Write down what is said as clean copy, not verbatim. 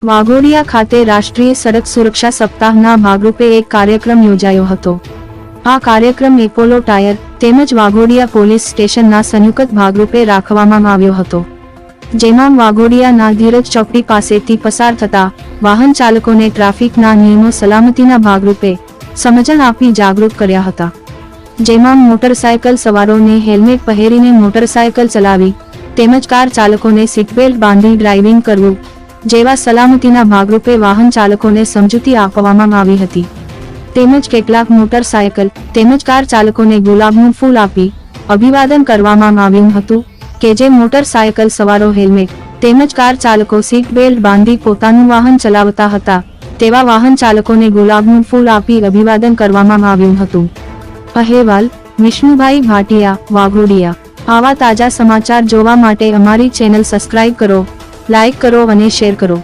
વાઘોડિયા ખાતે રાષ્ટ્રીય સડક સુરક્ષા સપ્તાહના ભાગરૂપે એક કાર્યક્રમ યોજાયો હતો। આ કાર્યક્રમ એપોલો ટાયર તેમજ વાઘોડિયા પોલીસ સ્ટેશનના સંયુક્ત ભાગરૂપે રાખવામાં આવ્યો હતો, જેમાં વાઘોડિયાના ધીરજ ચોકડી પાસેથી પસાર થતા વાહન ચાલકોને ટ્રાફિકના નિયમો સલામતીના ભાગરૂપે સમજણ આપી જાગૃત કર્યા હતા, જેમાં મોટરસાયકલ સવારોને હેલ્મેટ પહેરીને મોટરસાયકલ ચલાવી તેમજ કાર ચાલકોને સીટબેલ્ટ બાંધી ડ્રાઇવિંગ કરવું જેવા સલામતીના ભાગરૂપે વાહન ચાલકોને સમજૂતી આપવામાં આવી હતી। તેમજ કેટલાક મોટરસાયકલ તેમજ કાર ચાલકોને ગુલાબનું ફૂલ આપી અભિવાદન કરવામાં આવ્યું હતું કે જે મોટરસાયકલ સવારો હેલ્મેટ તેમજ કાર ચાલકો સીટ બેલ્ટ બાંધી પોતાનું વાહન ચલાવતા હતા તેવા વાહન ચાલકોને ગુલાબનું ફૂલ આપી અભિવાદન કરવામાં આવ્યું હતું। અહેવાલ વિષ્ણુભાઈ ભાટિયા, વાઘોડિયા। આવા તાજા સમાચાર જોવા માટે અમારી ચેનલ સબસ્ક્રાઇબ કરો, લાઇક કરો અને શેર કરો।